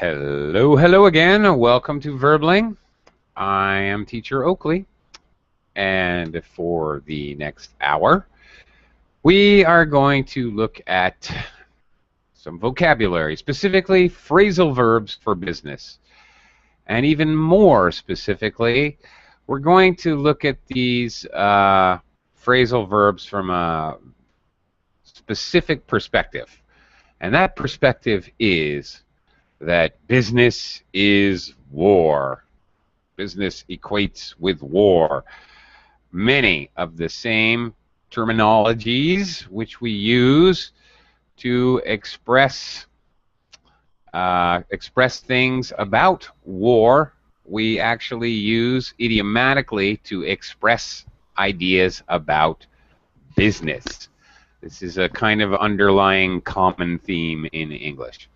Hello, hello again. Welcome to Verbling. I am Teacher Oakley, and for the next hour, we are going to look at some vocabulary, specifically phrasal verbs for business. And even more specifically, we're going to look at these phrasal verbs from a specific perspective. And that perspective is that business is war. Business equates with war. Many of the same terminologies which we use to express things about war, we actually use idiomatically to express ideas about business. This is a kind of underlying common theme in English.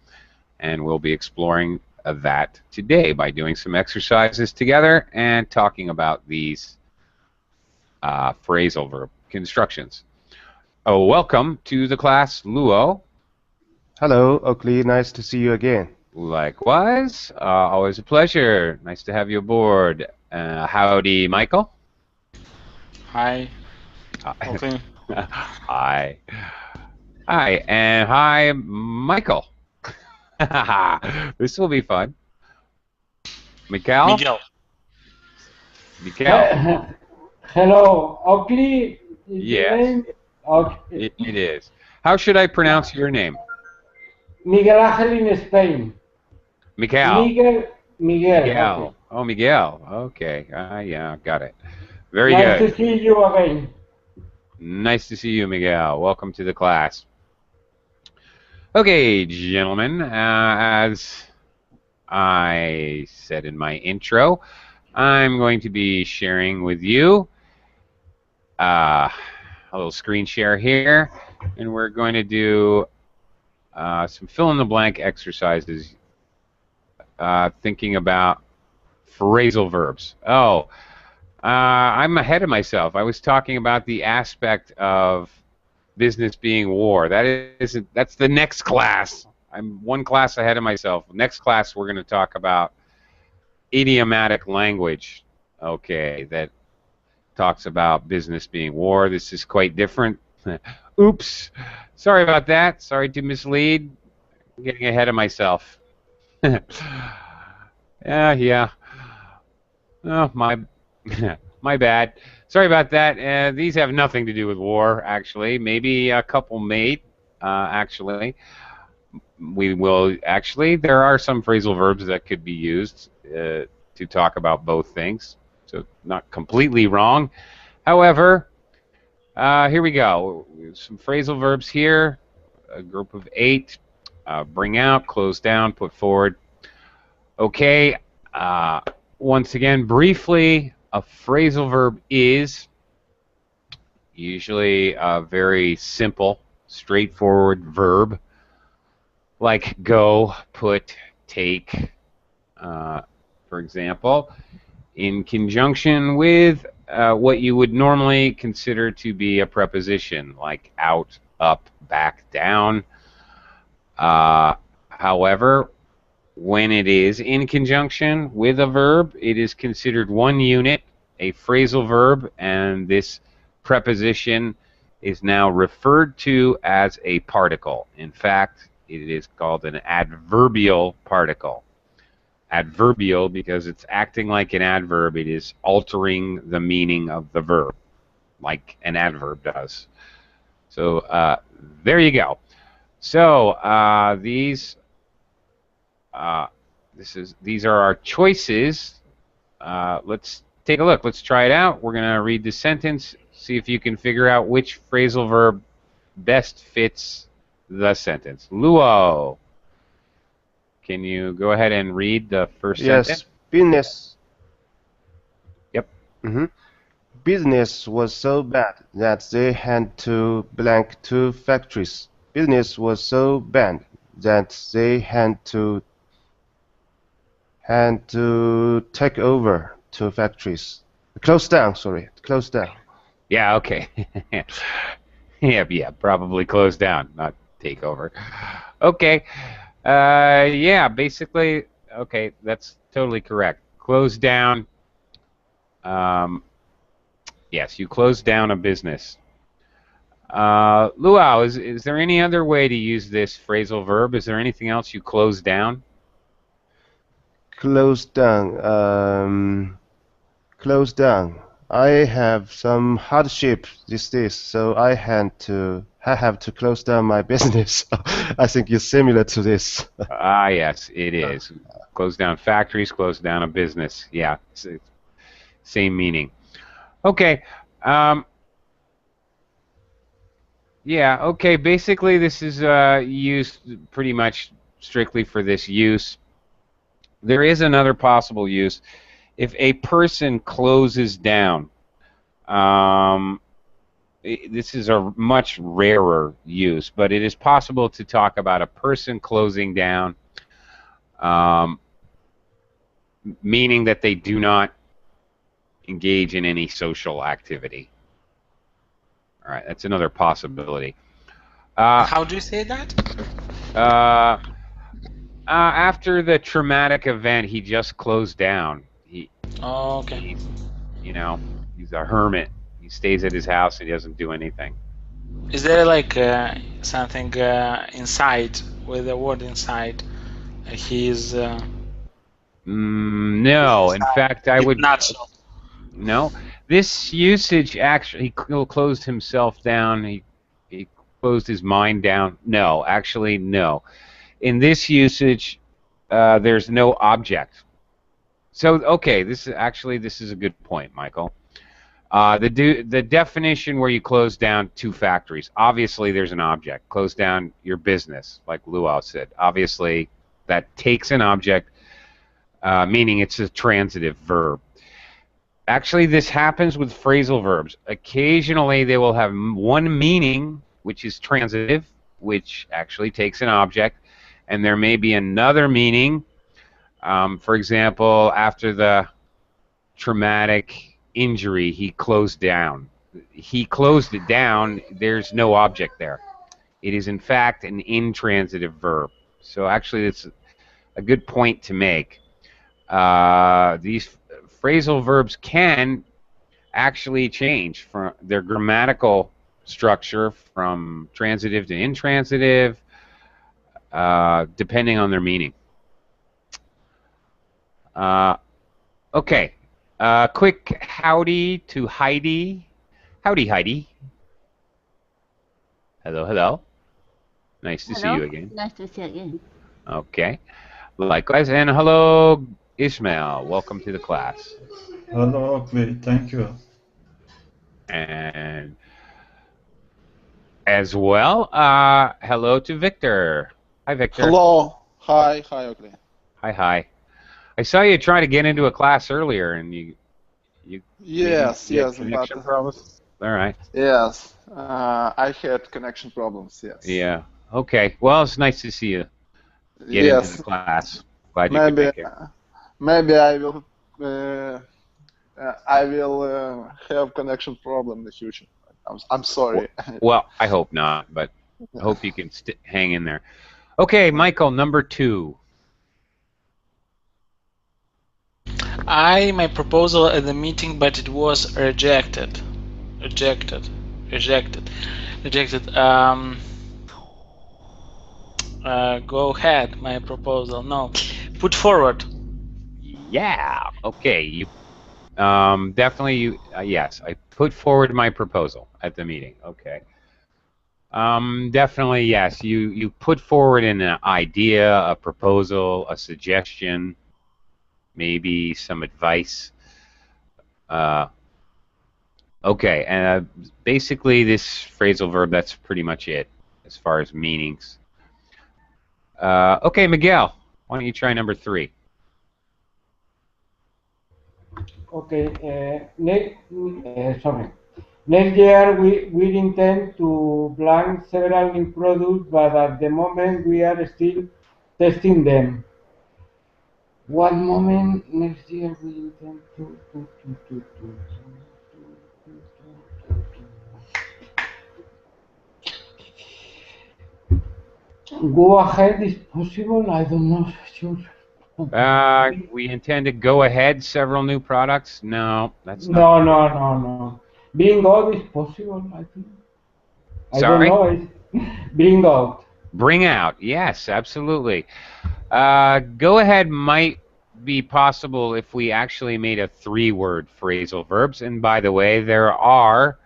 And we'll be exploring that today by doing some exercises together and talking about these phrasal verb constructions. Oh, welcome to the class, Luo. Hello, Oakley. Nice to see you again. Likewise. Always a pleasure. Nice to have you aboard. Howdy, Michael. Hi. Okay. Hi. Hi, and hi, Michael. This will be fun. Miguel? Miguel. Hello, Oakley. Yes. Okay. It is. How should I pronounce your name? Miguel Ángel in Spain. Miguel. Miguel. Miguel. Okay. Oh, Miguel. Okay. Yeah, got it. Very nice good. to see you again. Nice to see you, Miguel. Welcome to the class. Okay, gentlemen, as I said in my intro, I'm going to be sharing with you a little screen share here, and we're going to do some fill-in-the-blank exercises thinking about phrasal verbs. Oh, I'm ahead of myself. I was talking about the aspect of business being war. That's the next class. I'm one class ahead of myself. Next class we're going to talk about idiomatic language. Okay, that talks about business being war. This is quite different. Oops. Sorry about that. Sorry to mislead. I'm getting ahead of myself. Yeah. Oh, my bad. Sorry about that. These have nothing to do with war, actually. Maybe a couple may, actually. There are some phrasal verbs that could be used to talk about both things. So not completely wrong. However, here we go. Some phrasal verbs here. A group of 8. Bring out, close down, put forward. Okay. Once again, briefly, a phrasal verb is usually a very simple, straightforward verb, like go, put, take, for example, in conjunction with what you would normally consider to be a preposition, like out, up, back, down. However, when it is in conjunction with a verb, it is considered one unit, a phrasal verb, and this preposition is now referred to as a particle. In fact, it is called an adverbial particle. Adverbial because it's acting like an adverb. It is altering the meaning of the verb, like an adverb does. So there you go. So these are our choices. Let's take a look. Let's try it out. We're going to read the sentence, see if you can figure out which phrasal verb best fits the sentence. Luo, can you go ahead and read the first sentence? Yes, business. Yep. Business was so bad that they had to blank 2 factories. Business was so bad that they had to take over 2 factories. Close down, sorry. Close down. Yeah, okay. Yeah, probably close down, not take over. Okay. Yeah, basically, okay, that's totally correct. Close down. Yes, you close down a business. Luau, is there any other way to use this phrasal verb? Is there anything else you close down? Close down. Close down. I have some hardship these days, so I have to close down my business. I think it's similar to this. Ah, yes, it is. Close down factories, close down a business. Yeah, it's same meaning. Okay. Yeah, okay. Basically, this is used pretty much strictly for this use. There is another possible use. If a person closes down, um, this is a much rarer use, but it is possible to talk about a person closing down, um, meaning that they do not engage in any social activity. All right, that's another possibility. How do you say that? After the traumatic event, he just closed down. Oh, okay. He's, you know, he's a hermit. He stays at his house and he doesn't do anything. Is there like something inside with the word inside? He's No, in fact, I would not so. no. This usage actually, he closed himself down. He closed his mind down. No, actually, no. In this usage, there's no object. So, okay, this is a good point, Michael. The definition where you close down two factories, obviously there's an object. Close down your business, like Luau said. Obviously, that takes an object, meaning it's a transitive verb. Actually, this happens with phrasal verbs. Occasionally, they will have one meaning, which is transitive, which actually takes an object, and there may be another meaning. For example, after the traumatic injury, he closed down. He closed it down. There's no object there. It is, in fact, an intransitive verb. So actually, it's a good point to make. These phrasal verbs can actually change from their grammatical structure from transitive to intransitive, depending on their meaning. Okay. Quick howdy to Heidi. Howdy, Heidi. Hello, hello. Nice to see you again. Nice to see you again. Okay. Likewise. And hello, Ishmael. Welcome to the class. Hello, Oakley. Thank you. And as well, hello to Victor. Hi, Victor. Hello. Hi, Oakley. Hi. I saw you try to get into a class earlier, and you Yes, connection problems. All right. Yes, I had connection problems. Yes. Yeah. Okay. Well, it's nice to see you get into the class. Glad you could make it. Maybe I will have connection problem in the future. I'm sorry. Well, I hope not, but I hope you can hang in there. Okay, Michael, number 2. My proposal at the meeting, but it was rejected. Rejected. Go ahead. My proposal. No. Put forward. Yeah. Okay. You definitely. Yes, I put forward my proposal at the meeting. Okay. Definitely yes. You put forward an idea, a proposal, a suggestion, maybe some advice. Okay, and basically this phrasal verb, that's pretty much it as far as meanings. Okay, Miguel, why don't you try number 3? Okay. Sorry. Next year we intend to launch several new products, but at the moment we are still testing them. One moment. Next year we intend to. Go ahead is possible. I don't know. Sure. We intend to go ahead several new products. No, that's not. No. Bring out is possible. I think. I don't Sorry? know. Bring out. Bring out. Yes, absolutely. Go ahead might be possible if we actually made a three-word phrasal verbs. And by the way, there are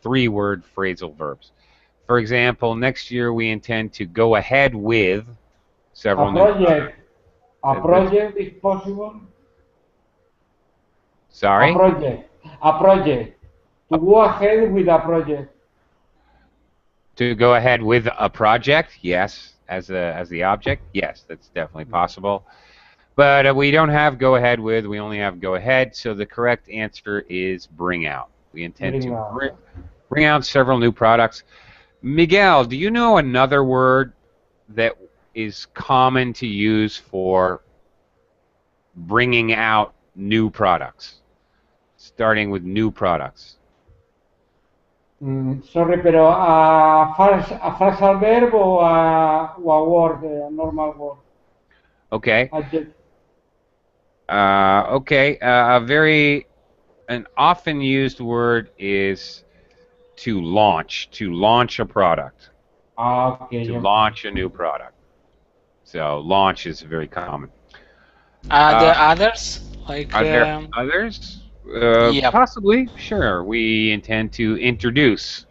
three-word phrasal verbs. For example, next year we intend to go ahead with several A new project. A products. project is possible. A Sorry? project. A project. To go ahead with a project. To go ahead with a project, yes. As the object, yes, that's definitely possible. But we don't have go ahead with, we only have go ahead, so the correct answer is bring out. We intend Bring to out. bring out several new products. Miguel, do you know another word that is common to use for bringing out new products? Starting with new products. Sorry, pero a phrasal verb o a word, a normal word. Okay. Adjective. Okay. An often used word is to launch a product, Okay. to launch a new product. So launch is very common. Are there Uh, others? Like, are there others? yep. Possibly, sure. We intend to introduce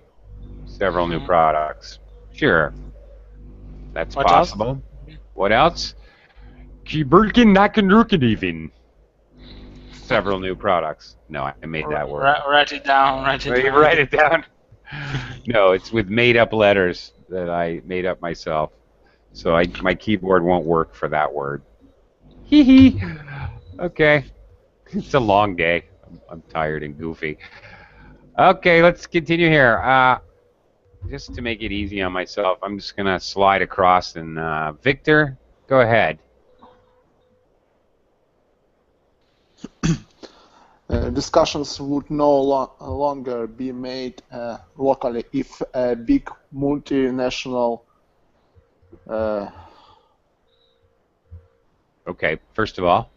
several new products. Sure, that's What else? possible. What else? Kibirkin Nakanrukanivin. Several new products. No, I made that word up. Write it down. Write it Will you down. write it down? No, it's with made-up letters that I made up myself. So my keyboard won't work for that word. Hee hee. Okay. It's a long day. I'm tired and goofy. Okay, let's continue here. Just to make it easy on myself, I'm just going to slide across and Victor, go ahead. Discussions would no longer be made locally if a big multinational. Okay, first of all,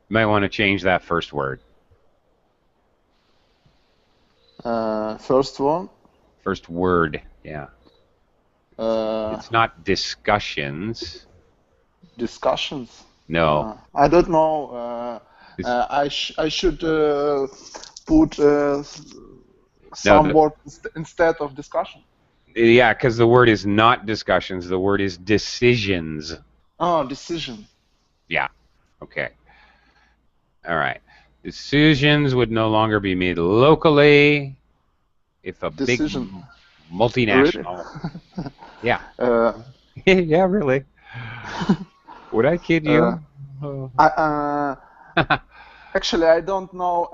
you might want to change that first word. First one. First word, yeah. It's not discussions. Discussions. No. I don't know. I should put some word instead of discussion. Yeah, because the word is not discussions. The word is decisions. Oh, decision. Yeah. Okay. All right. Decisions would no longer be made locally if a Decision. big multinational. Really? Yeah. Yeah, really. Would I kid you? Actually, I don't know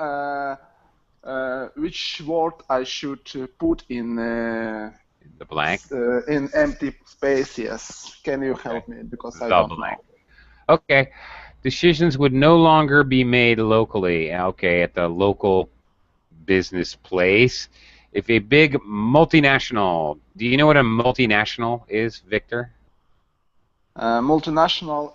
which word I should put in the blank. In empty space. Yes. Can you help me because I The don't blank. know. Okay. Decisions would no longer be made locally. Okay, at the local business place. If a big multinational, do you know what a multinational is, Victor? Multinational.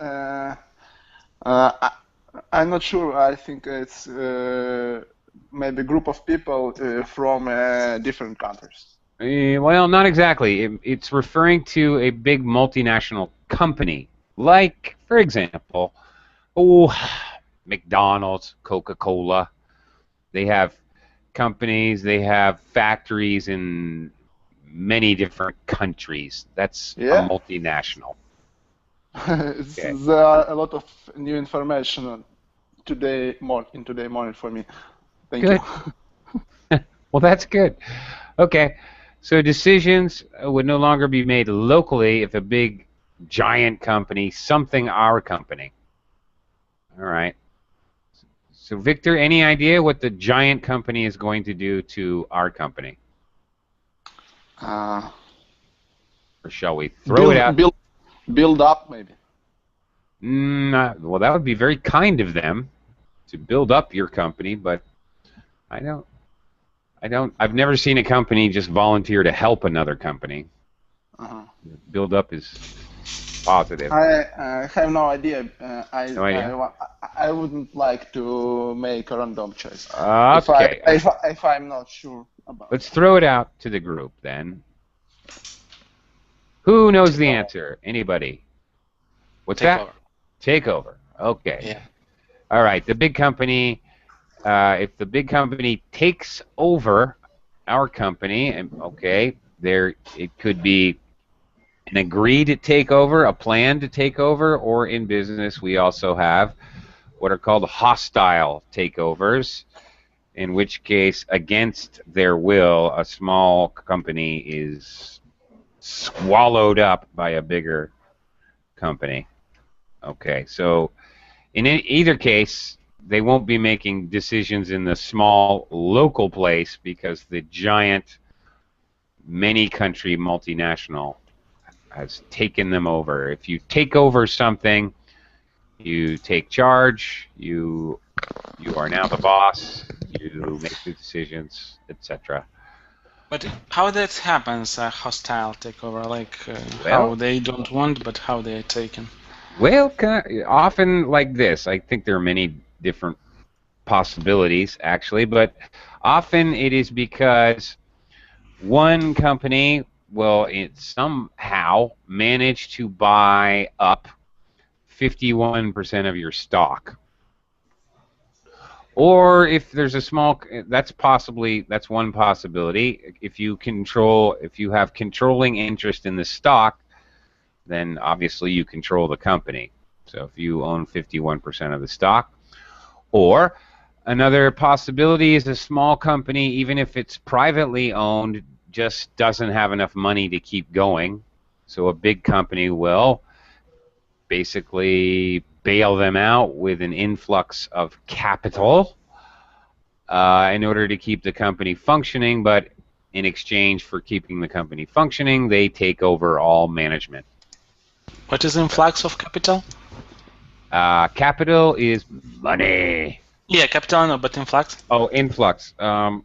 I'm not sure. I think it's maybe a group of people from different countries. Well, not exactly. It's referring to a big multinational company, like, for example, McDonald's, Coca-Cola. They have companies, they have factories in many different countries. That's a multinational. There are a lot of new information today morning for me. Thank you. Well, that's good. Okay, so decisions would no longer be made locally if a big giant company, something our company. All right. So Victor, any idea what the giant company is going to do to our company? Or shall we throw it out? Build up, maybe. Well, that would be very kind of them to build up your company, but I've never seen a company just volunteer to help another company. Build up is positive. I have no idea. No idea? I wouldn't like to make a random choice. Okay. If I'm not sure about. Let's throw it out to the group then. Who knows the answer? Anybody? What's that? Takeover. Okay. Yeah. All right. The big company. If the big company takes over our company, and okay, it could be an agreed takeover, a plan to take over, or in business we also have what are called hostile takeovers, in which case, against their will, a small company is swallowed up by a bigger company. Okay, so in either case, they won't be making decisions in the small local place because the giant many-country multinational has taken them over. If you take over something, you take charge, you are now the boss, you make the decisions, etc. But how that happens, a hostile takeover, like Well, how they don't want, but how they are taken? Well, often like this. I think there are many different possibilities, actually, but often it is because one company will somehow manage to buy up 51% of your stock. Or if there's a small, that's one possibility. If you have controlling interest in the stock, then obviously you control the company. So if you own 51% of the stock, or another possibility is a small company, even if it's privately owned, just doesn't have enough money to keep going. So a big company will basically bail them out with an influx of capital in order to keep the company functioning, but in exchange for keeping the company functioning, they take over all management. What is influx of capital? Capital is money. Yeah, capital, no, but influx? Oh, influx. Okay,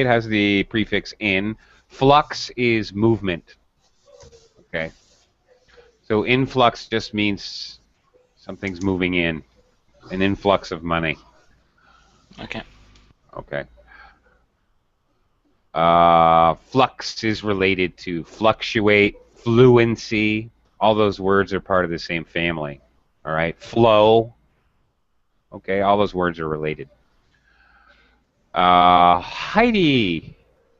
it has the prefix in. Flux is movement. Okay. So influx just means something's moving in. An influx of money. Okay. Okay. Flux is related to fluctuate, fluency. All those words are part of the same family. All right. Flow. Okay, all those words are related. Heidi.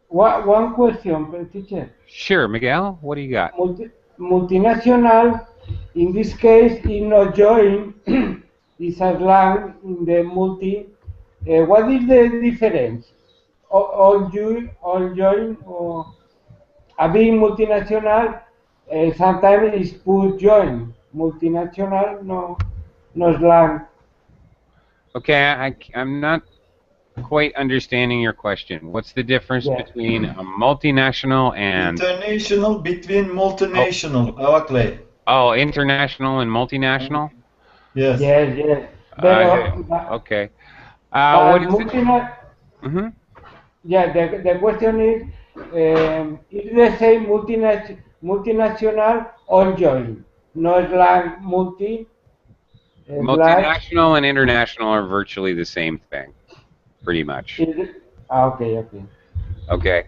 One question, teacher. Sure, Miguel. What do you got? Multinational, in this case, is not join, is a slang in the multi. What is the difference? All join, or a big multinational, sometimes is put join. Multinational, no slang. Okay, I'm not quite understanding your question. What's the difference Yeah. between a multinational and... International between multinational. International and multinational? Yes. Yes. Okay. But What is it? Mm-hmm. Yeah, the question is the same multinational or joint? Not like like Multinational and international are virtually the same thing, pretty much. Okay. Okay.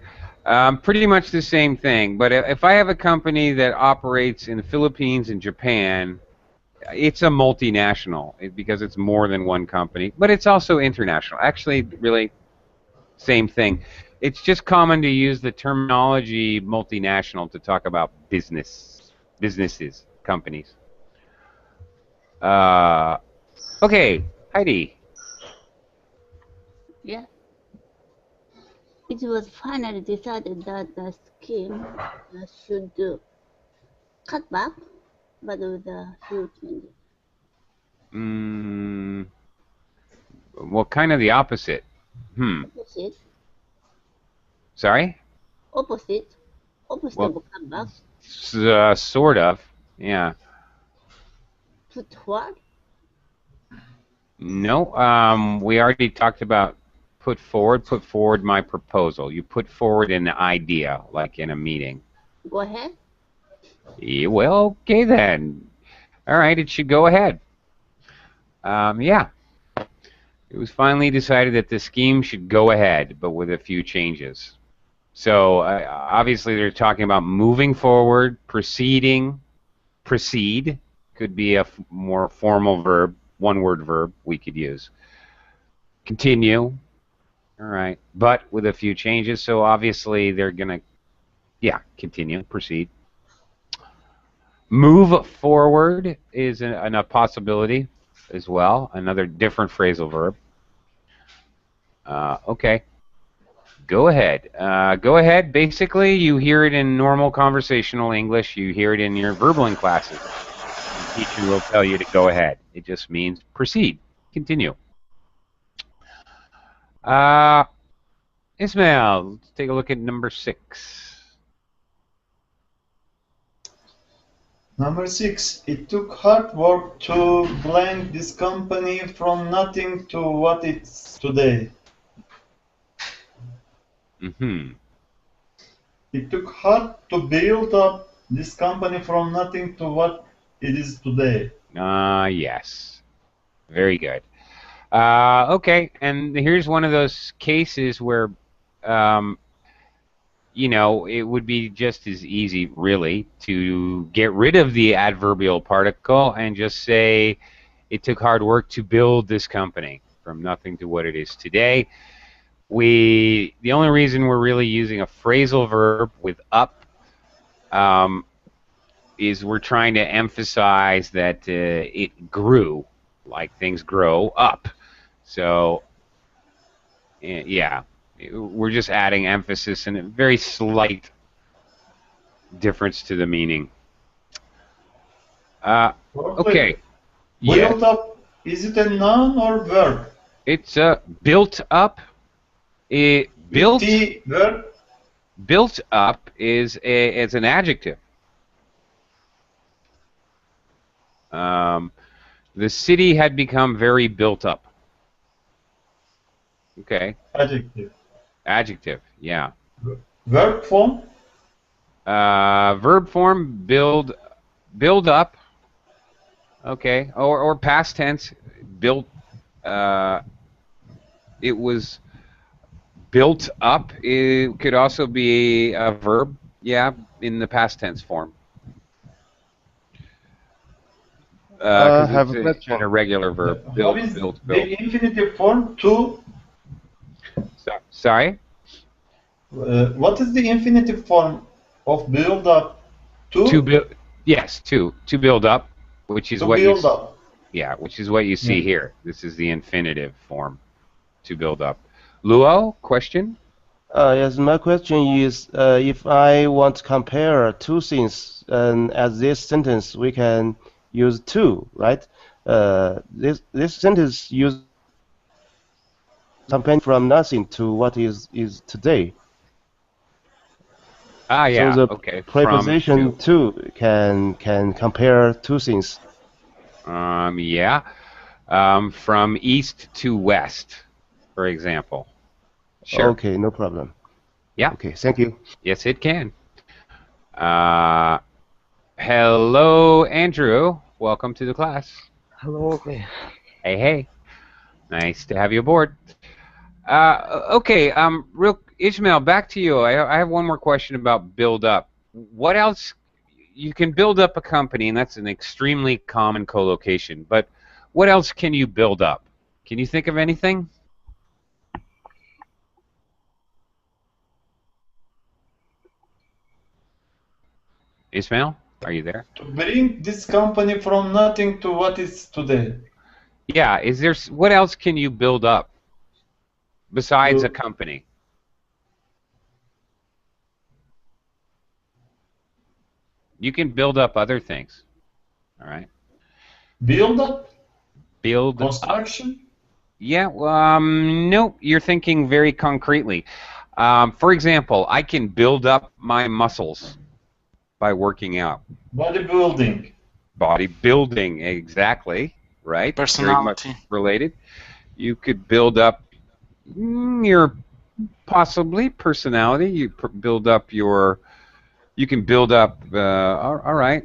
Pretty much the same thing, but if I have a company that operates in the Philippines and Japan, it's a multinational because it's more than one company, but it's also international. Actually, really, same thing. It's just common to use the terminology multinational to talk about businesses, companies. Okay, Heidi. Yeah. It was finally decided that the scheme should cut back, but with a huge change. Well, kind of the opposite. Opposite. Sorry? Opposite of cut back. Sort of, yeah. Put what? No, we already talked about put forward my proposal. You put forward an idea, like in a meeting. Go ahead. Yeah, well, okay then. All right, it should go ahead. Yeah, it was finally decided that the scheme should go ahead, but with a few changes. So obviously they're talking about moving forward, proceeding, proceed could be a more formal verb, one-word verb we could use. Continue, all right, but with a few changes. So obviously they're gonna, yeah, continue, proceed. Move forward is a possibility as well, another different phrasal verb. Okay. Go ahead. Go ahead. Basically, you hear it in normal conversational English. You hear it in your verbaling classes. The teacher will tell you to go ahead. It just means proceed, continue. Ismail, let's take a look at number 6. Number 6. It took hard work to blank this company from nothing to what it's today. Mm-hmm. It took hard to build up this company from nothing to what it is today. Yes. Very good. Okay, and here's one of those cases where, you know, it would be just as easy, really, to get rid of the adverbial particle and just say, it took hard work to build this company from nothing to what it is today. The only reason we're really using a phrasal verb with up is we're trying to emphasize that it grew, like things grow up. So, yeah, we're just adding emphasis and a very slight difference to the meaning. Okay. Build up, is it a noun or verb? It's built up. Built verb? Built up is an adjective. The city had become very built up. Okay. Adjective. Adjective, yeah. Verb form? Verb form, build up. Okay, or past tense, built. It was built up. It could also be a verb, yeah, in the past tense form. I have it's a question. an irregular verb. How is the infinitive form to? Sorry? What is the infinitive form of build up? To build. Yes, to build up, which is what build up. Yeah, which is what you see here. This is the infinitive form, to build up. Luo, question? Yes, my question is, if I want to compare two things, as this sentence we can use to, right? This sentence uses comparing from nothing to what is today. Yeah. So the okay. preposition to can compare two things. Yeah. From east to west, for example. Sure. Okay, no problem. Yeah. Okay, thank you. Yes, it can. Hello, Andrew. Welcome to the class. Hello. Hey. Nice to have you aboard. Okay. Ishmael, back to you. I have one more question about build up. What else? You can build up a company, and that's an extremely common collocation. But what else can you build up? Can you think of anything? Ismail, are you there? To bring this company from nothing to what is today. Yeah, what else can you build up besides a company? You can build up other things. All right. Build up? Build construction? Up. Yeah, no, you're thinking very concretely. For example, I can build up my muscles by working out. Bodybuilding. Bodybuilding, exactly, right? Personality. Very much related. You could build up your possibly personality. You build up your You can build up. All right,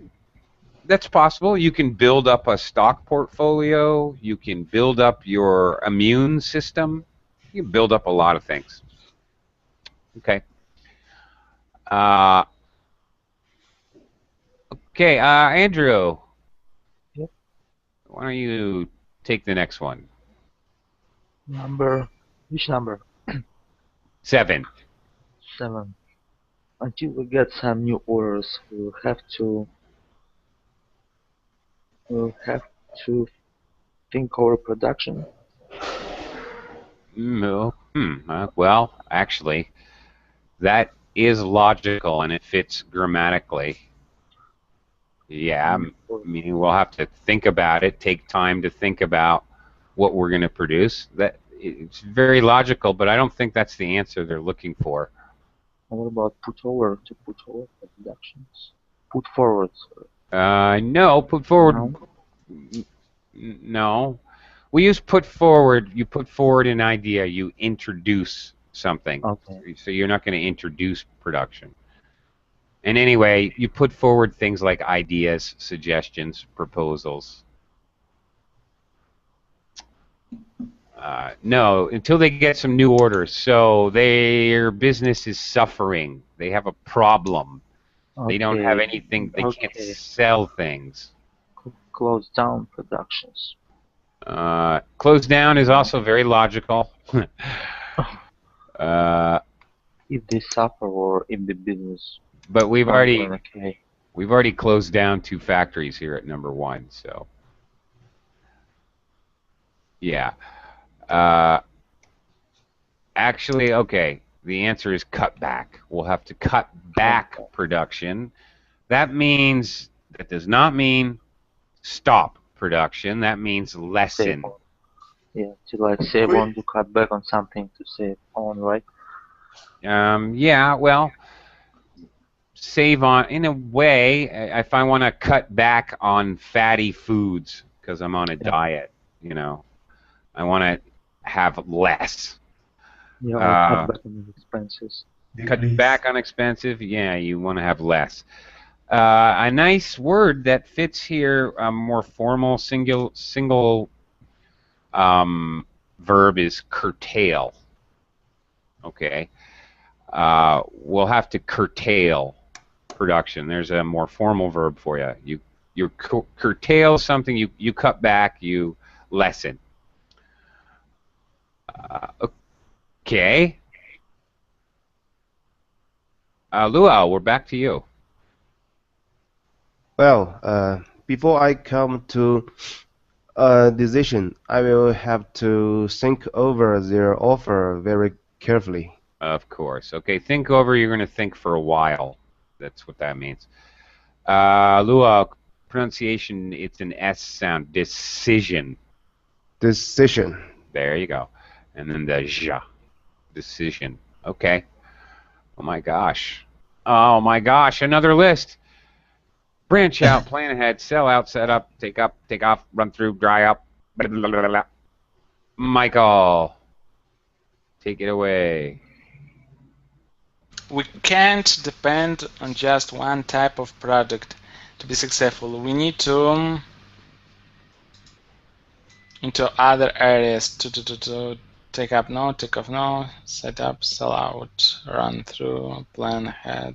that's possible. You can build up a stock portfolio. You can build up your immune system. You can build up a lot of things. Okay. Okay, Andrew. Yep. Why don't you take the next one? Which number? 7. 7. Until we get some new orders, we'll have to think over production. Well, actually, that is logical and it fits grammatically. Yeah, meaning we'll have to think about it, take time to think about what we're going to produce. That it's very logical, but I don't think that's the answer they're looking for. What about put over the productions? Put forward. No, put forward. No. We use put forward. You put forward an idea. You introduce something. Okay. So you're not going to introduce production. And anyway, you put forward things like ideas, suggestions, proposals. No, until they get some new orders. So their business is suffering. They have a problem. Okay. They don't have anything. They can't sell things. Close down productions. Close down is also very logical. If they suffer or if the business. But we've already closed down 2 factories here at number 1. So yeah. Actually, okay. The answer is cut back. We'll have to cut back production. That does not mean stop production. That means lessen. Yeah, to save on, to cut back on something to save on, right? Yeah, well, save on, in a way, if I want to cut back on fatty foods because I'm on a diet, I want to have less. Yeah, cut back on expenses. Cut back on expensive, yeah, you want to have less. A nice word that fits here, a more formal single verb is curtail. Okay. We'll have to curtail production. There's a more formal verb for you. You curtail something, you cut back, you lessen. Okay. Luau, we're back to you. Well, before I come to a decision, I will have to think over their offer very carefully. Of course. Okay, think over, you're going to think for a while. That's what that means. Luau, pronunciation, it's an S sound. Decision. Decision. There you go. And then the ja. Decision. Okay. Oh my gosh. Oh my gosh, another list. Branch out, plan ahead, sell out, set up, take up, take off, run through, dry up. Blah, blah, blah, blah. Michael, take it away. We can't depend on just one type of product to be successful. We need to into other areas to take up no, take off no, set up, sell out, run through, plan ahead,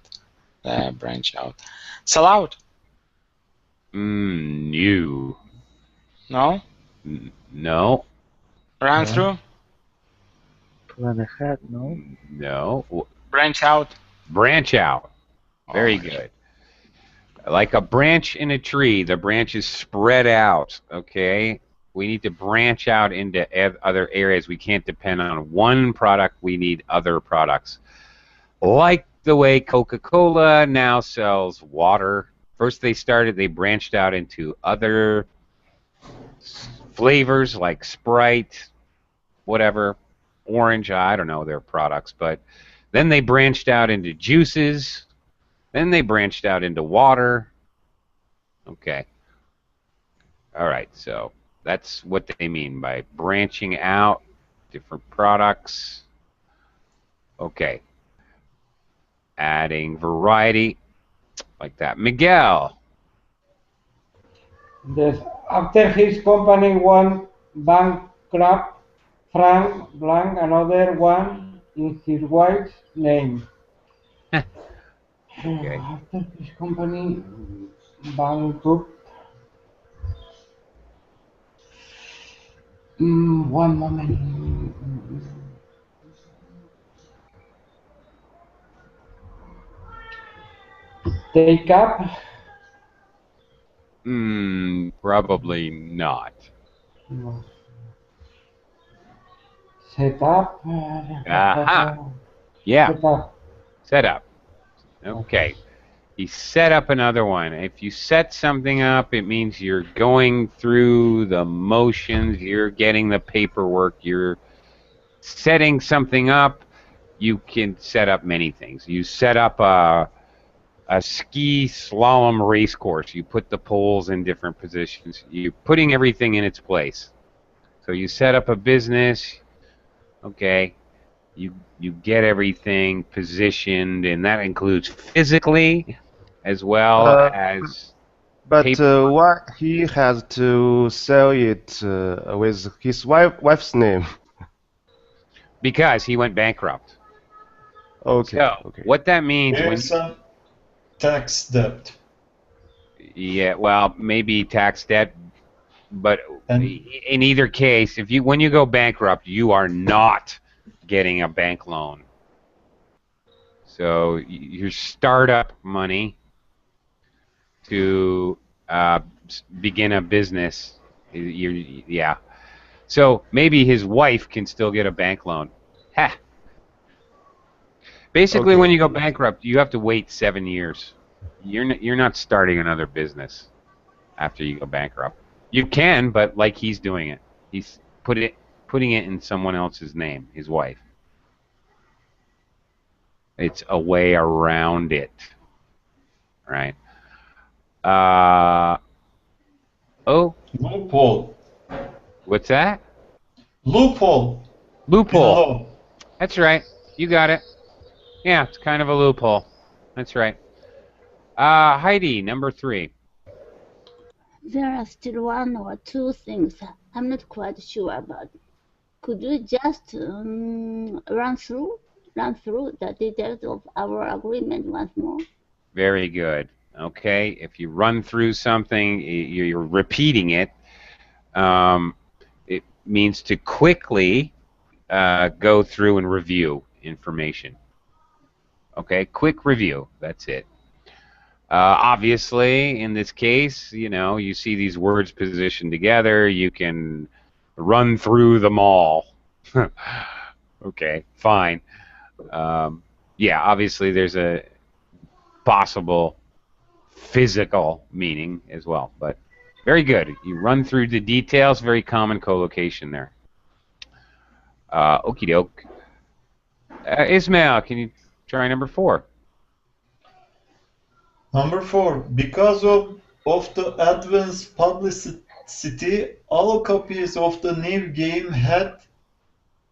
branch out. Sell out. You. No? No. Run through? Plan ahead, no? No. Branch out? Branch out. Very good. Like a branch in a tree, the branch is spread out, okay? We need to branch out into other areas. We can't depend on one product. We need other products. Like the way Coca-Cola now sells water. First they branched out into other flavors like Sprite, whatever, orange, I don't know their products, but then they branched out into juices, then they branched out into water. Okay. All right, so that's what they mean by branching out, different products. Okay. Adding variety. like that. Miguel. Yes. After his company went bankrupt, Frank blank another one in his wife's name. Okay. After his company bankrupt. One moment. Take up. Probably not. No. Set up. Aha. Yeah. Set up. Set up. Okay. He set up another one. If you set something up, it means you're going through the motions, you're getting the paperwork, you're setting something up. You can set up many things. You set up a ski slalom race course. You put the poles in different positions. You're putting everything in its place. So you set up a business. Okay. You get everything positioned, and that includes physically as well as But paper. why he has to sell it with his wife's name? Because he went bankrupt. Okay, So okay. what that means when Here's some tax debt. yeah, well, maybe tax debt, but And in either case, if you when you go bankrupt, you are not getting a bank loan. So your startup money to begin a business, yeah. So maybe his wife can still get a bank loan. Ha. Basically, Okay. when you go bankrupt, you have to wait 7 years. You're not starting another business after you go bankrupt. You can, but like he's doing it, he's putting it in someone else's name, his wife. It's a way around it, right? Oh, loophole. what's that? Loophole in a Loophole. law. That's right. You got it. Yeah, it's kind of a loophole. That's right. Heidi, number 3. There are still one or two things I'm not quite sure about. Could you just run through the details of our agreement once more? Very good. Okay, if you run through something, you're repeating it. It means to quickly go through and review information. Okay, quick review. That's it. Obviously, in this case, you see these words positioned together. You can run through them all. Okay, fine. Yeah, obviously there's a possible physical meaning as well, but very good. You run through the details. Very common collocation there. Okie doke. Ismail, can you try number 4? Number 4. Because of the advanced publicity, all copies of the new game had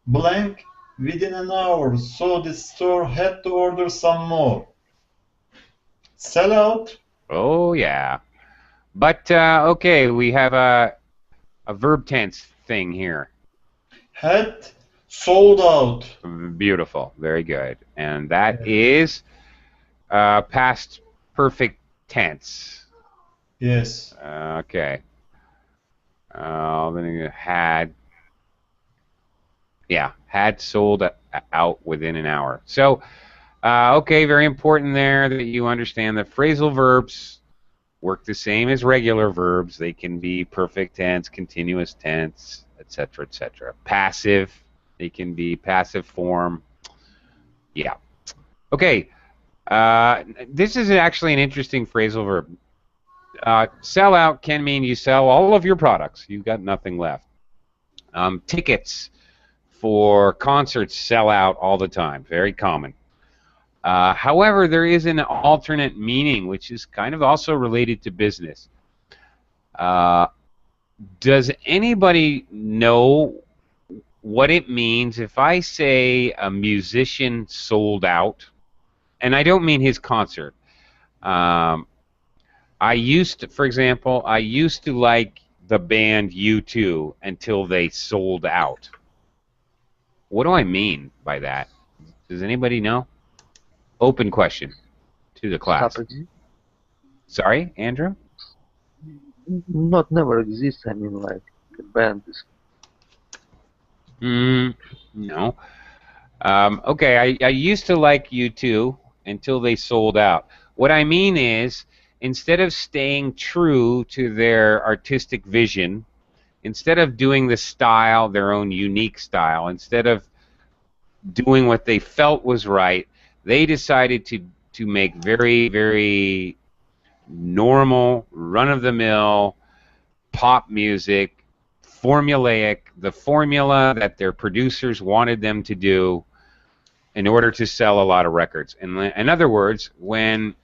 blank within an hour, so the store had to order some more. Sell out. Oh yeah, but okay, we have a verb tense thing here. Had sold out. Beautiful, very good, and that is past perfect tense. Yes. Okay. Then you had sold out within an hour. So, okay, very important there that you understand that phrasal verbs work the same as regular verbs. They can be perfect tense, continuous tense, etc., etc. Passive, they can be passive form. Yeah. Okay. This is actually an interesting phrasal verb. Sell out can mean you sell all of your products. You've got nothing left. Tickets for concerts sell out all the time. Very common. However, there is an alternate meaning, which is kind of also related to business. Does anybody know what it means if I say a musician sold out? And I don't mean his concert. I used to, for example, I used to like the band U2 until they sold out. What do I mean by that? Does anybody know? Open question to the class. Stop exist? Sorry, Andrew? Not never exists. I mean, like the band is. No. Okay, I used to like U2 until they sold out. What I mean is, instead of staying true to their artistic vision, instead of doing the style, their own unique style, instead of doing what they felt was right, they decided to make very, very normal, run-of-the-mill pop music, formulaic, the formula that their producers wanted them to do in order to sell a lot of records. In other words, when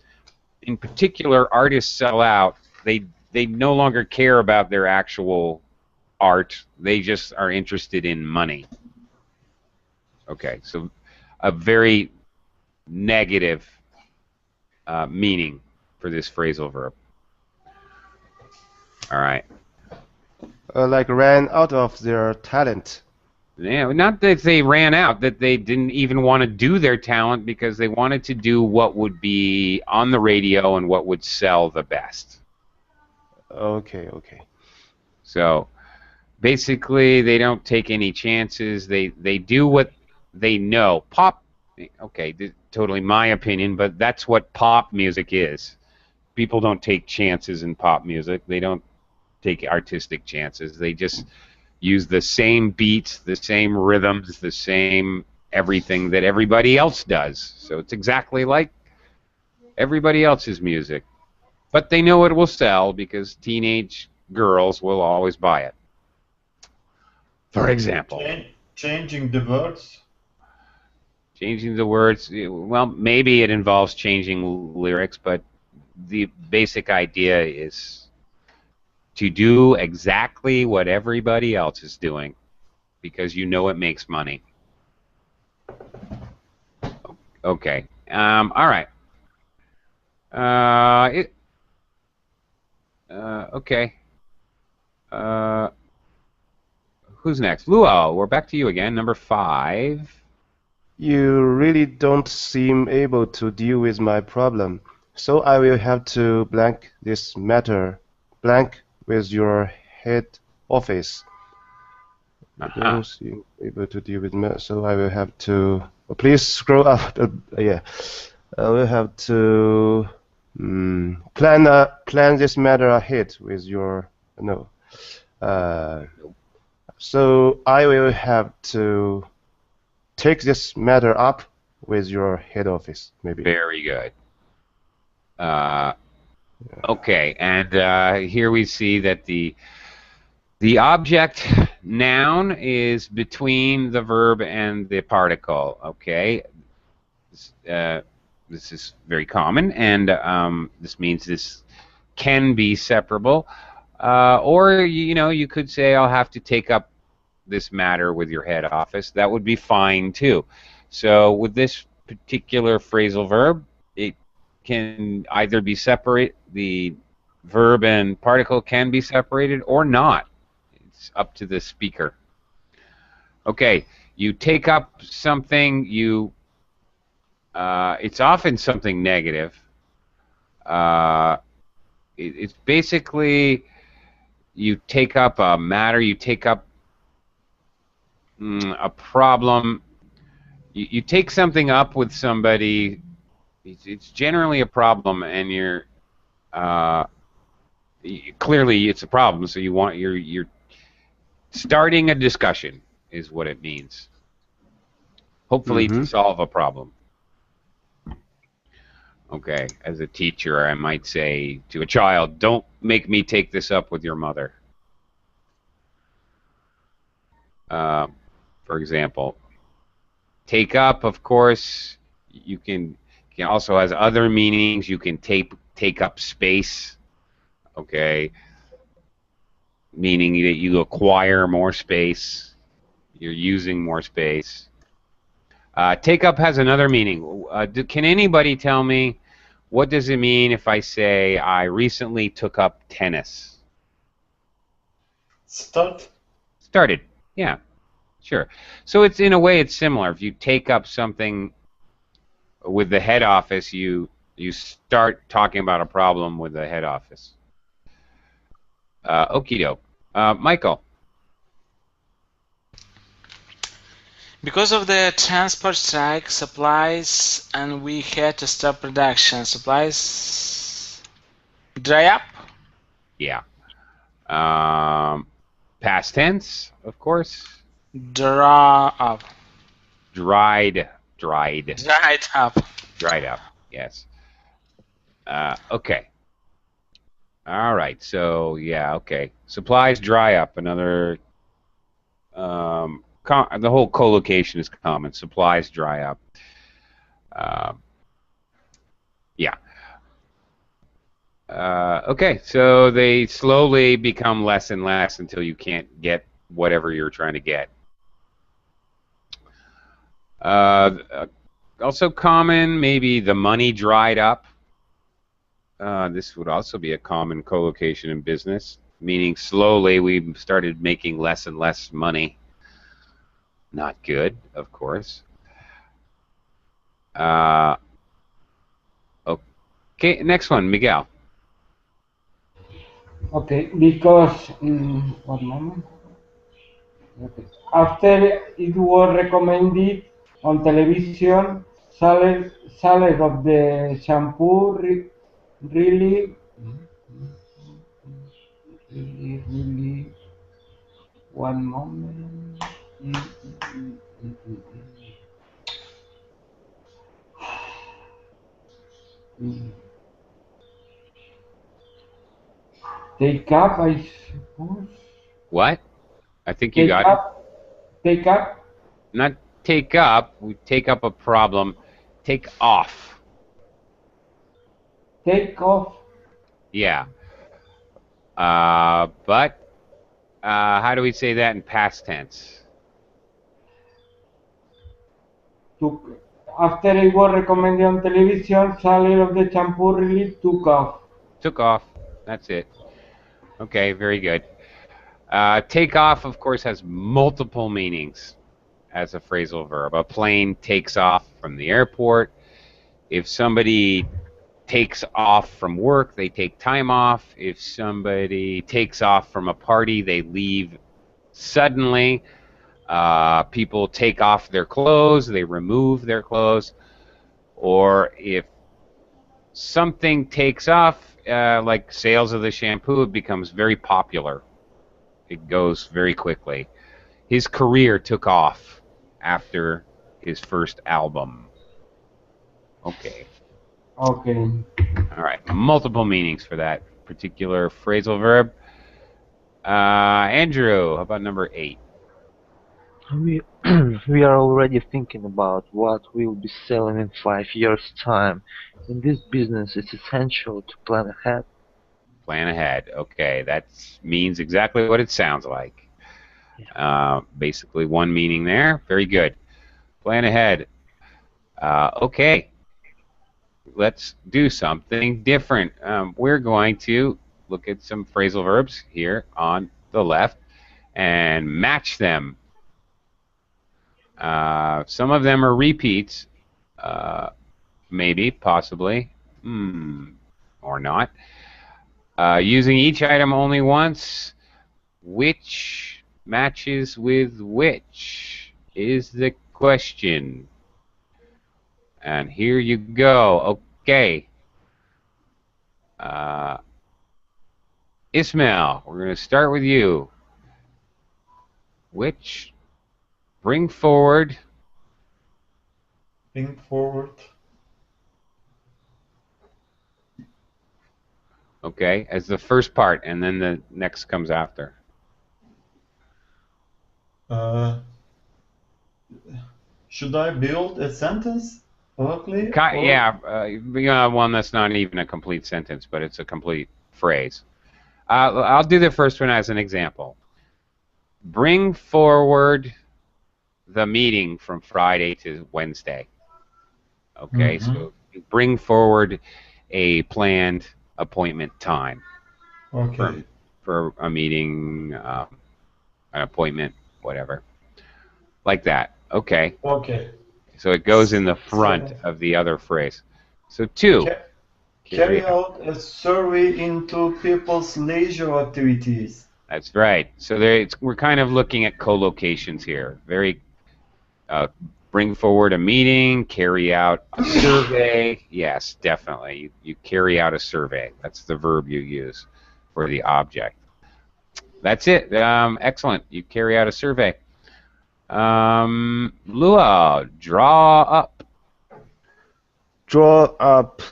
in particular artists sell out, they no longer care about their actual art. They just are interested in money. Okay, so a very negative meaning for this phrasal verb. All right. Like ran out of their talent. Yeah, not that they ran out, that they didn't even want to do their talent because they wanted to do what would be on the radio and what would sell the best. Okay. So basically, they don't take any chances. They do what they know. Pop, okay, totally my opinion, but that's what pop music is. People don't take chances in pop music. They don't take artistic chances. They just use the same beats, the same rhythms, the same everything that everybody else does. So it's exactly like everybody else's music. But they know it will sell because teenage girls will always buy it. For example. Changing the words. Changing the words, well, maybe it involves changing lyrics, but the basic idea is to do exactly what everybody else is doing because you know it makes money. Okay. All right. Okay. Who's next? Luo, we're back to you again. Number 5. You really don't seem able to deal with my problem, so I will have to blank this matter blank with your head office. You don't seem able to deal with me, so I will have to. Please scroll up. Yeah, I will have to plan this matter ahead with your no. So I will have to take this matter up with your head office, maybe. Very good. Okay, and here we see that the object noun is between the verb and the particle. Okay, this is very common, and this means this can be separable, or you could say I'll have to take up this matter with your head office. That would be fine too. So with this particular phrasal verb, it can either be separate. The verb and particle can be separated or not. It's up to the speaker. Okay, you take up something. It's often something negative. It's basically you take up a matter. You take up a problem. You take something up with somebody. It's generally a problem, and you're clearly it's a problem. So you're starting a discussion is what it means. Hopefully to solve a problem. Okay, as a teacher, I might say to a child, "Don't make me take this up with your mother." For example, take up, of course, you can also has other meanings. You can take up space, okay, meaning that you acquire more space. You're using more space. Take up has another meaning. Can anybody tell me What does it mean if I say I recently took up tennis? Started. Yeah, sure. So it's in a way it's similar. If you take up something with the head office, you start talking about a problem with the head office. Okie doke. Michael. Because of the transport strike, supplies, and we had to stop production. Supplies dry up? Yeah. Past tense, of course. Draw up. Dried. Dried up. Dried up, yes. Okay. All right, so yeah, okay. Supplies dry up. Another, the whole collocation is common. Supplies dry up. Yeah. Okay, so they slowly become less and less until you can't get whatever you're trying to get. Also common, maybe the money dried up. This would also be a common collocation in business, meaning slowly we started making less and less money. Not good, of course. Okay, next one, Miguel. Okay, because one moment. Okay. After it was recommended on television, sellers of the shampoo really, one moment. Take up, I suppose. What? I think you got it. Take up. Not take up. We take up a problem. Take off. Take off. Yeah. But how do we say that in past tense? After it was recommended on television, sellers of the shampoo really took off. Took off. That's it. Okay, very good. Take off, of course, has multiple meanings as a phrasal verb. A plane takes off from the airport. If somebody takes off from work, they take time off. If somebody takes off from a party, they leave suddenly. People take off their clothes, they remove their clothes. Or if something takes off, like sales of the shampoo, it becomes very popular. It goes very quickly. His career took off after his first album. Okay. Okay. All right. Multiple meanings for that particular phrasal verb. Andrew, how about number 8? We we are already thinking about what we'll be selling in 5 years' time. In this business, it's essential to plan ahead. Plan ahead. Okay, that means exactly what it sounds like. Basically, one meaning there. Very good. Plan ahead. Okay, let's do something different. We're going to look at some phrasal verbs here on the left and match them. Some of them are repeats, maybe, possibly, or not. Using each item only once. Which matches with which is the question. And here you go. Okay. Ismail, we're going to start with you. Which bring forward. Bring forward. Okay, as the first part, and then the next comes after. Should I build a sentence? Ugly? Yeah, one that's not even a complete sentence, but it's a complete phrase. I'll do the first one as an example. Bring forward the meeting from Friday to Wednesday. Okay, so you bring forward a planned appointment time Okay. for a meeting, an appointment, whatever, like that. Okay. Okay. So it goes in the front Second. of the other phrase. So 2. Carry out a survey into people's leisure activities. That's right. So we're kind of looking at co-locations here. Very bring forward a meeting, carry out a survey. Yes, definitely. You carry out a survey. That's the verb you use for the object. That's it. Excellent. You carry out a survey. Luau, draw up. Draw up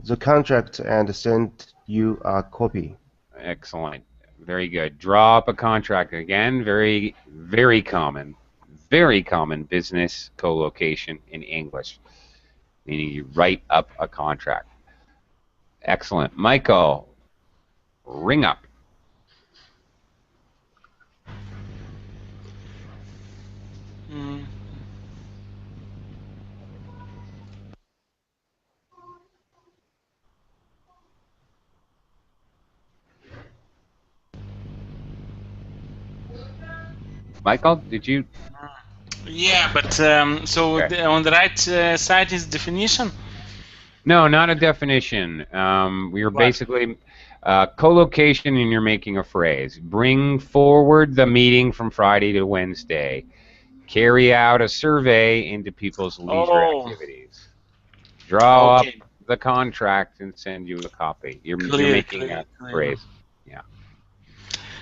the contract and send you a copy. Excellent. Very good. Draw up a contract. Again, very, very common. Very common business co-location in English, meaning you write up a contract. Excellent. Michael, ring up. Michael, did you? Yeah, but so Okay. on the right side is definition. No, not a definition. We were What? basically co-location, and you're making a phrase. Bring forward the meeting from Friday to Wednesday. Carry out a survey into people's leisure activities. Draw up Okay. the contract and send you a copy. You're Clear, making clear, a clear. phrase. Yeah.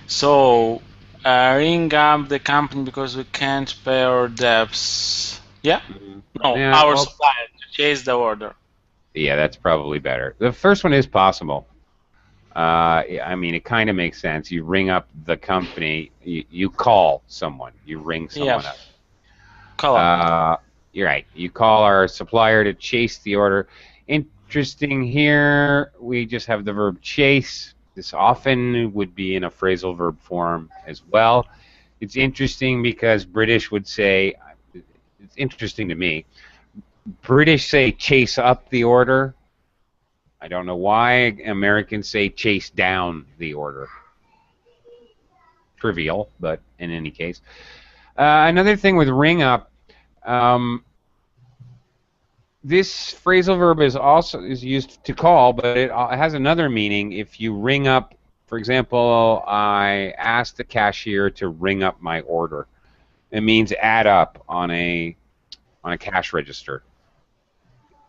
So ring up the company because we can't pay our debts. Yeah? No, Yeah, our well, supplier to chase the order. yeah, that's probably better. The first one is possible. I mean, it kind of makes sense. You ring up the company. You call someone. You ring someone Yeah. up. Call up. You're right. You call our supplier to chase the order. Interesting here, we just have the verb chase. This often would be in a phrasal verb form as well. It's interesting because British would say, it's interesting to me, British say chase up the order. I don't know why Americans say chase down the order. Trivial, but in any case. Another thing with ring up, this phrasal verb is used to call, but it has another meaning. If you ring up, for example, I asked the cashier to ring up my order. It means add up on a cash register.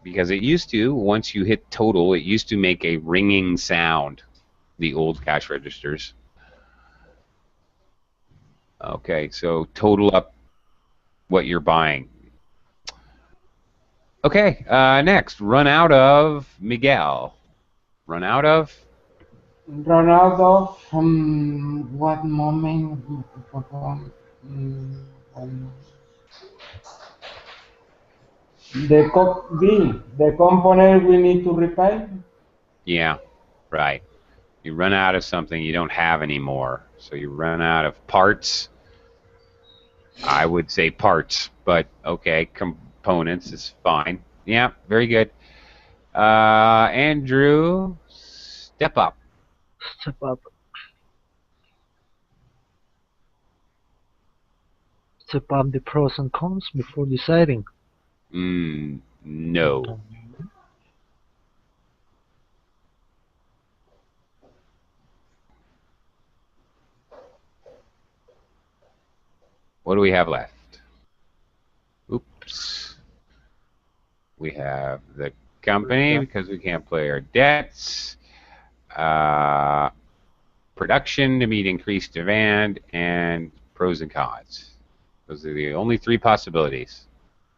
Because it used to, once you hit total, it used to make a ringing sound, the old cash registers. Okay, so total up what you're buying. Okay, next, run out of Miguel. Run out of? Run out of what moment? The component we need to repair. Yeah, right. You run out of something you don't have anymore. So you run out of parts. I would say parts, but okay, components is fine. Yeah, very good. Andrew, step up. Step up. Step up the pros and cons before deciding. No. What do we have left? Oops. We have the company because we can't pay our debts. Production to meet increased demand, and pros and cons. Those are the only 3 possibilities.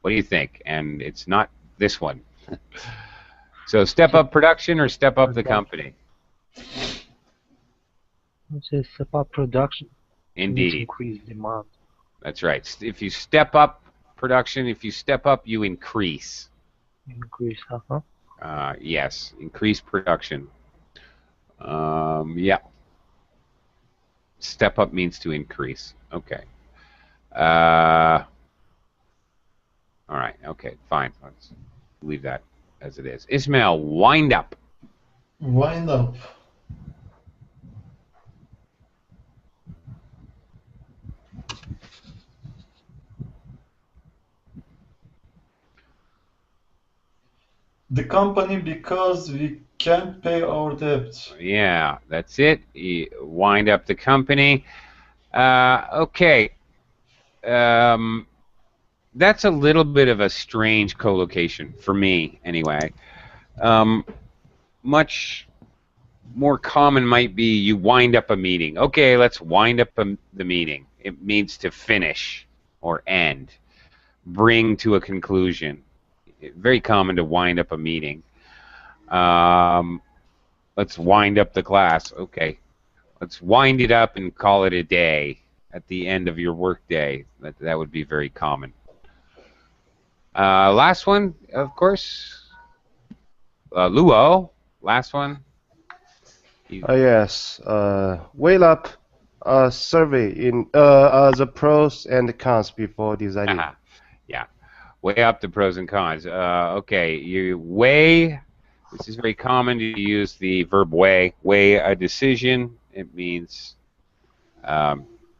What do you think? And it's not this one. So step up production or step up the company? Let's say step up production. Indeed. Increase demand. That's right. If you step up production, if you step up, you increase. Increase, yes, increase production. Yeah. Step up means to increase. Okay. All right. Okay. Fine. Let's leave that as it is. Ismail, wind up. Wind up. The company because we can't pay our debt. Yeah, that's it. You wind up the company. Okay. That's a little bit of a strange collocation for me, anyway. Much more common might be you wind up a meeting. Okay, let's wind up the meeting. It means to finish or end, bring to a conclusion. Very common to wind up a meeting. Let's wind up the class. Okay, let's wind it up and call it a day at the end of your work day. That would be very common. Last one, of course, Luo. Last one. Yes. Weigh up a survey in the pros and cons before deciding. Yeah, weigh up the pros and cons. Okay, you weigh. This is very common to use the verb weigh. Weigh a decision. It means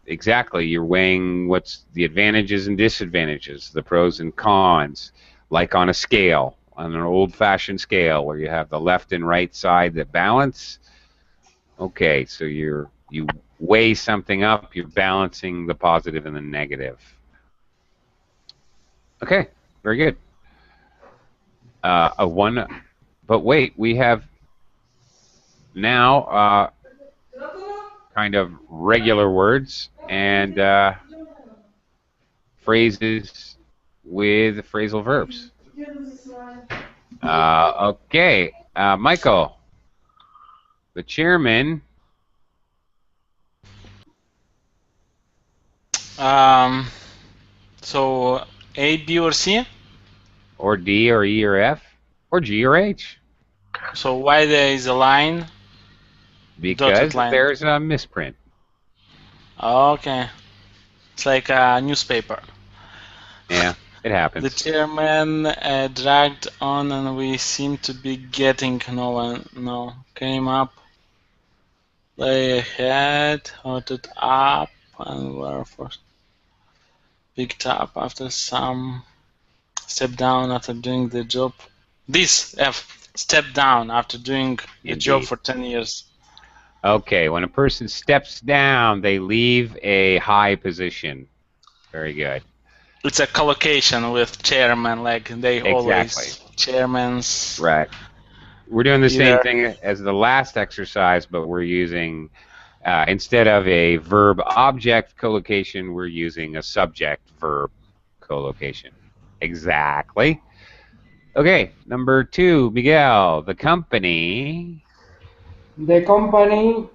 exactly you're weighing what's the advantages and disadvantages, the pros and cons, like on a scale, on an old-fashioned scale where you have the left and right side that balance. Okay, so you weigh something up, you're balancing the positive and the negative. Okay, very good. But wait, we have now kind of regular words and phrases with phrasal verbs. Okay, Michael, the chairman. So A, B, or C? Or D, or E, or F, or G, or H. So why there is a line? Because Dotted line. there's a misprint. Okay. It's like a newspaper. Yeah, it happens. The chairman dragged on, and we seem to be getting no. Came up, lay ahead, hotted up, and were first picked up after some. Step down after doing the job. This F, step down after doing the job for 10 years. Okay, when a person steps down, they leave a high position. Very good. It's a collocation with chairman, like they always chairmans. Right. We're doing the same thing as the last exercise, but we're using instead of a verb-object collocation, we're using a subject-verb collocation. Exactly. Okay, number 2, Miguel. The company. The company.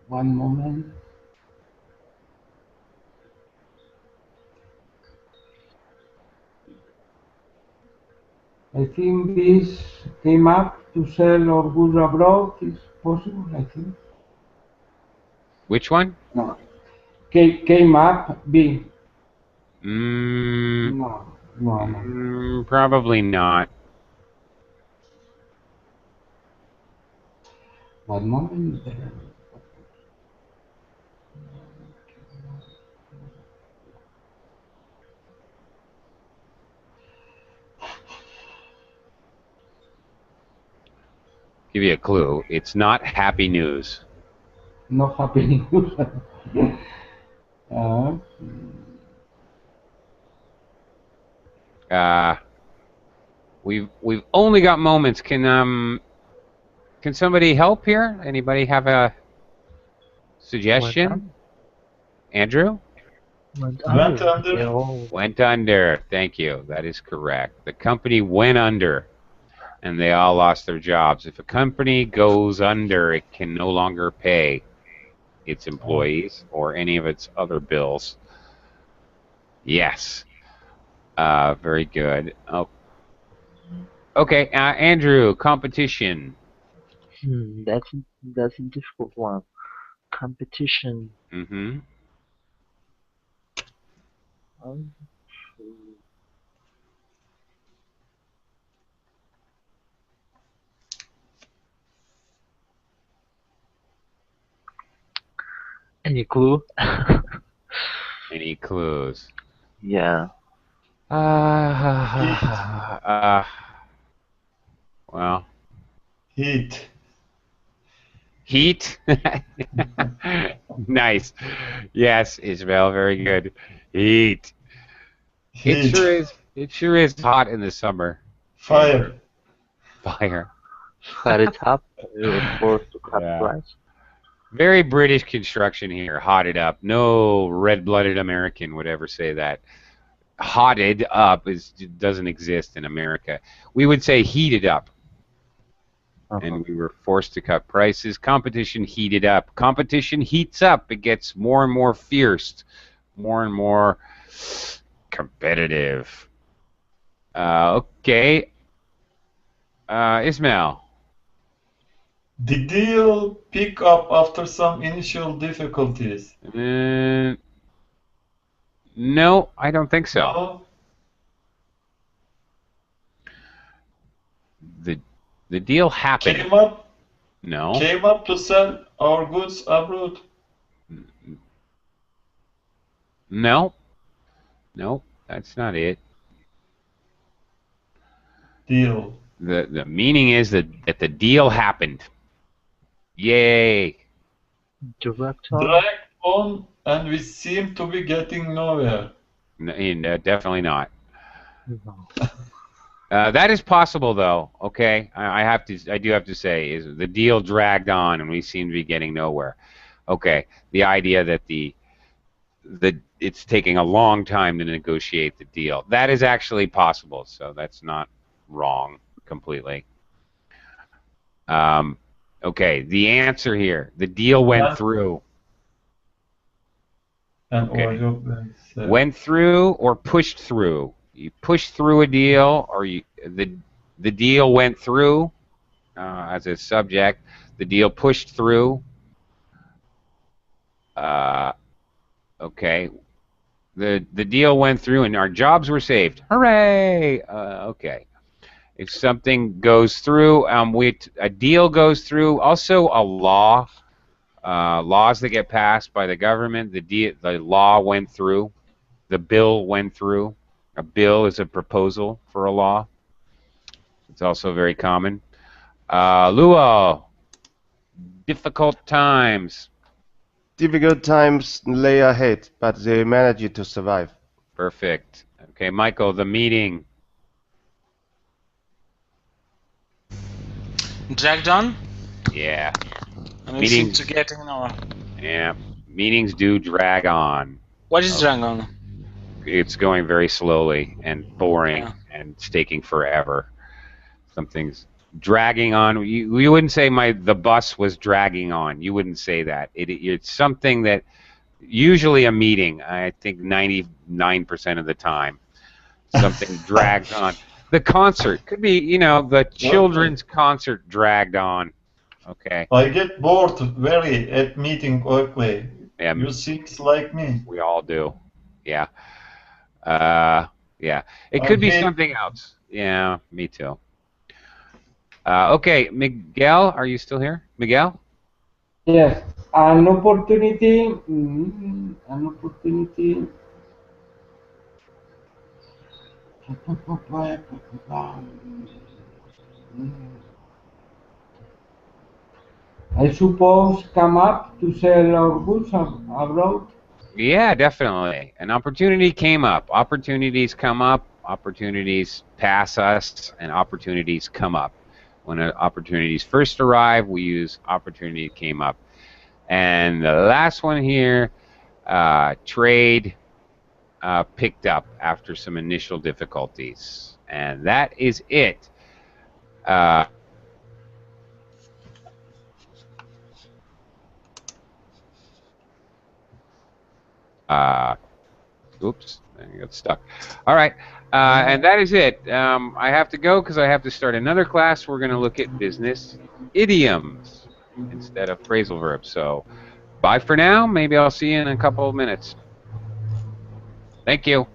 One moment. I think this came up to sell our goods abroad. Is possible, I think. Which one? No. Came up, B. No. No. Probably not. One moment. Give you a clue. It's not happy news. Not happy news. We've only got moments. Can somebody help here? Anybody have a suggestion? Andrew? Went under. Went under. Thank you. That is correct. The company went under, and they all lost their jobs. If a company goes under, it can no longer pay its employees or any of its other bills. Yes. Very good. Oh. Okay, Andrew, competition. That's a difficult one. Competition. Mm-hmm. Any clue? Any clues? Yeah. Well, Heat. heat. Nice. Yes, Ismail, very good. Heat. It Heat. sure is. It sure is hot in the summer. In Fire. fire. Cut it up. Forced to cut Yeah. price. Very British construction here. Hotted up. No red-blooded American would ever say that. Hotted up doesn't exist in America. We would say heated up. And we were forced to cut prices. Competition heated up. Competition heats up. It gets more and more fierce, more and more competitive. Okay. Ismail. The deal pick up after some initial difficulties. No, I don't think so. No? The deal happened. Came up No. Came up to sell our goods abroad. No. No, that's not it. Deal. The meaning is that the deal happened. Yay. Direct on. Dragged on, and we seem to be getting nowhere. No, definitely not. No. That is possible, though. Okay, I do have to say, is the deal dragged on, and we seem to be getting nowhere. Okay, the idea that it's taking a long time to negotiate the deal, that is actually possible. So that's not wrong completely. Okay, the answer here, the deal went through. And Okay. okay. Went through or pushed through. You pushed through a deal, or the deal went through as a subject. The deal pushed through. Okay. The deal went through, and our jobs were saved. Hooray! Okay. If something goes through, a deal goes through. Also, a law. Laws that get passed by the government. The law went through. The bill went through. A bill is a proposal for a law. It's also very common. Luo, difficult times. Difficult times lay ahead, but they managed to survive. Perfect. Okay, Michael, the meeting. Dragged on, Yeah. and we seem Meetings. to get nowhere. Yeah. Meetings do drag on. What is drag on? It's going very slowly and boring Yeah. and it's taking forever. Something's dragging on. You wouldn't say the bus was dragging on. You wouldn't say that. It's something that usually a meeting, I think 99% of the time, something drags on. The concert could be, the children's concert dragged on. Okay. I get bored very at meeting quickly. Yeah, You seems like me. we all do. Yeah. Yeah. It could be Okay. something else. Yeah, me too. Okay, Miguel, are you still here? Miguel? Yes, an opportunity. An opportunity. I suppose come up to sell our goods abroad. Yeah, definitely. An opportunity came up. Opportunities come up. Opportunities pass us, and opportunities come up. When opportunities first arrive, we use opportunity came up. And the last one here, trade picked up after some initial difficulties. And that is it. Oops, I got stuck. All right, and that is it. I have to go because I have to start another class. We're going to look at business idioms instead of phrasal verbs. So bye for now. Maybe I'll see you in a couple of minutes. Thank you.